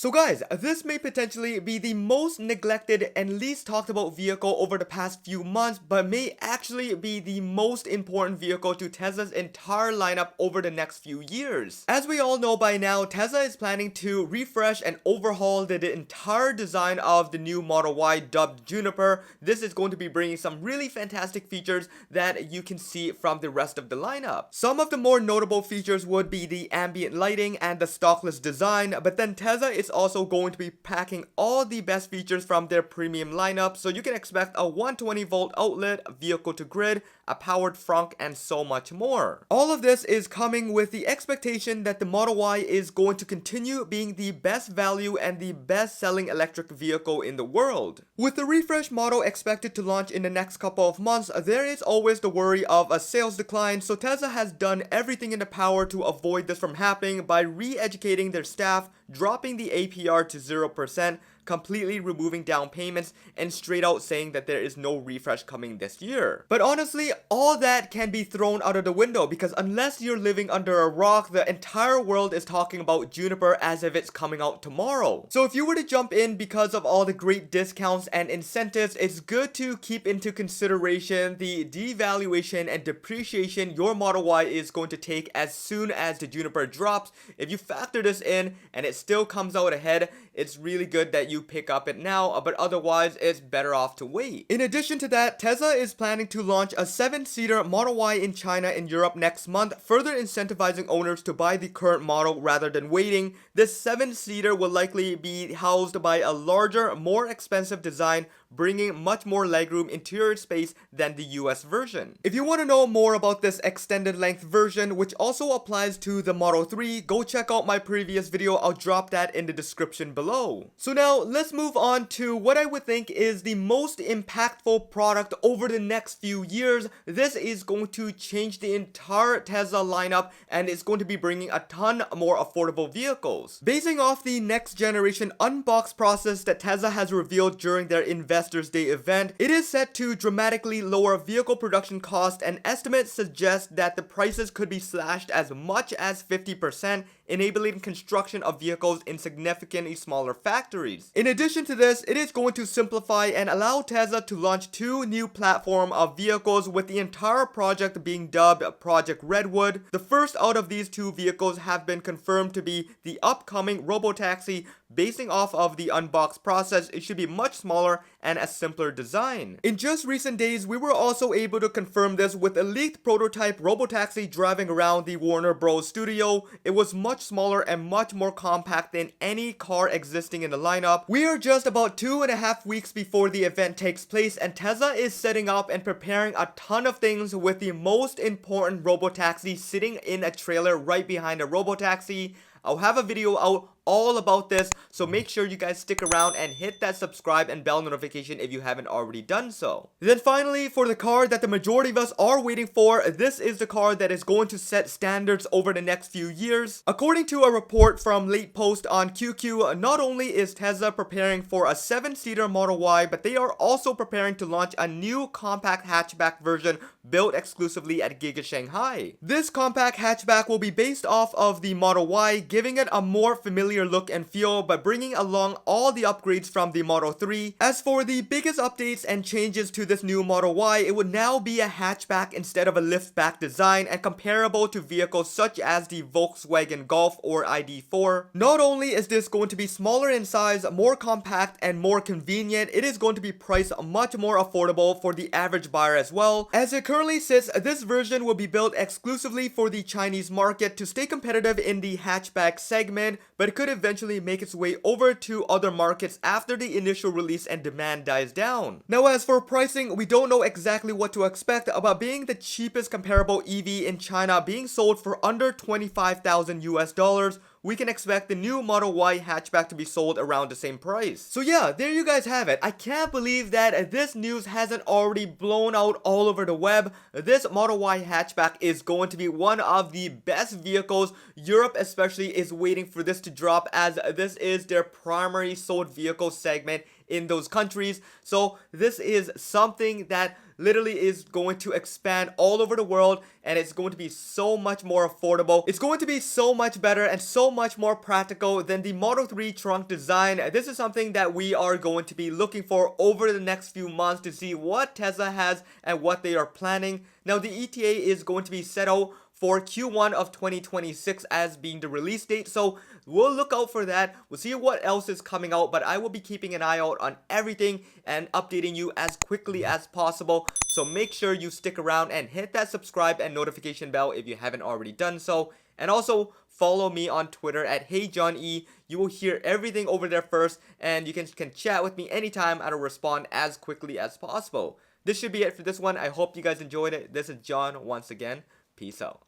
So guys, this may potentially be the most neglected and least talked about vehicle over the past few months, but may actually be the most important vehicle to Tesla's entire lineup over the next few years. As we all know by now, Tesla is planning to refresh and overhaul the entire design of the new Model Y dubbed Juniper. This is going to be bringing some really fantastic features that you can see from the rest of the lineup. Some of the more notable features would be the ambient lighting and the stockless design, but then Tesla is also going to be packing all the best features from their premium lineup, so you can expect a 120 volt outlet, vehicle to grid, a powered frunk, and so much more. All of this is coming with the expectation that the Model Y is going to continue being the best value and the best selling electric vehicle in the world. With the refresh model expected to launch in the next couple of months, there is always the worry of a sales decline, so Tesla has done everything in the power to avoid this from happening by re-educating their staff, dropping the APR to 0%, completely removing down payments, and straight out saying that there is no refresh coming this year. But honestly, all that can be thrown out of the window because unless you're living under a rock, the entire world is talking about Juniper as if it's coming out tomorrow. So if you were to jump in because of all the great discounts and incentives, it's good to keep into consideration the devaluation and depreciation your Model Y is going to take as soon as the Juniper drops. If you factor this in and it still comes out ahead, it's really good that you pick up it now, but otherwise it's better off to wait. In addition to that, Tesla is planning to launch a 7-seater Model Y in China and Europe next month, further incentivizing owners to buy the current model rather than waiting. This 7-seater will likely be housed by a larger, more expensive design, bringing much more legroom interior space than the US version. If you want to know more about this extended length version, which also applies to the Model 3, go check out my previous video. I'll drop that in the description below. So now let's move on to what I would think is the most impactful product over the next few years. This is going to change the entire Tesla lineup and it's going to be bringing a ton more affordable vehicles. Basing off the next generation unbox process that Tesla has revealed during their Investors Day event, it is set to dramatically lower vehicle production cost, and estimates suggest that the prices could be slashed as much as 50%, enabling construction of vehicles in significantly smaller factories. In addition to this, it is going to simplify and allow Tesla to launch 2 new platform of vehicles, with the entire project being dubbed Project Redwood. The first out of these 2 vehicles have been confirmed to be the upcoming Robotaxi. Basing off of the unbox process, it should be much smaller and a simpler design. In just recent days, we were also able to confirm this with a leaked prototype Robotaxi driving around the Warner Bros. Studio. It was much smaller and much more compact than any car existing in the lineup. We are just about 2.5 weeks before the event takes place, and Tesla is setting up and preparing a ton of things, with the most important Robotaxi sitting in a trailer right behind a Robotaxi. I'll have a video out all about this, so make sure you guys stick around and hit that subscribe and bell notification if you haven't already done so. Then finally, for the car that the majority of us are waiting for, this is the car that is going to set standards over the next few years. According to a report from Late Post on QQ, not only is Tesla preparing for a 7-seater Model Y, but they are also preparing to launch a new compact hatchback version built exclusively at Giga Shanghai. This compact hatchback will be based off of the Model Y, giving it a more familiar look and feel, but bringing along all the upgrades from the Model 3. As for the biggest updates and changes to this new Model Y, it would now be a hatchback instead of a liftback design, and comparable to vehicles such as the Volkswagen Golf or ID4. Not only is this going to be smaller in size, more compact, and more convenient, it is going to be priced much more affordable for the average buyer as well. As it currently sits, this version will be built exclusively for the Chinese market to stay competitive in the hatchback segment, but it could eventually make its way over to other markets after the initial release and demand dies down. Now, as for pricing, we don't know exactly what to expect, about being the cheapest comparable EV in China being sold for under 25,000 US dollars. We can expect the new Model Y hatchback to be sold around the same price. So yeah, there you guys have it. I can't believe that this news hasn't already blown out all over the web. This Model Y hatchback is going to be one of the best vehicles. Europe especially is waiting for this to drop, as this is their primary sold vehicle segment in those countries. So this is something that literally is going to expand all over the world, and it's going to be so much more affordable. It's going to be so much better and so much more practical than the Model 3 trunk design. This is something that we are going to be looking for over the next few months to see what Tesla has and what they are planning. Now, the ETA is going to be set out for Q1 of 2026 as being the release date, so we'll look out for that. We'll see what else is coming out, but I will be keeping an eye out on everything and updating you as quickly as possible. So make sure you stick around and hit that subscribe and notification bell if you haven't already done so. And also follow me on Twitter at HeyJohnE. You will hear everything over there first, and you can chat with me anytime. I'll respond as quickly as possible. This should be it for this one. I hope you guys enjoyed it. This is John once again. Peace out.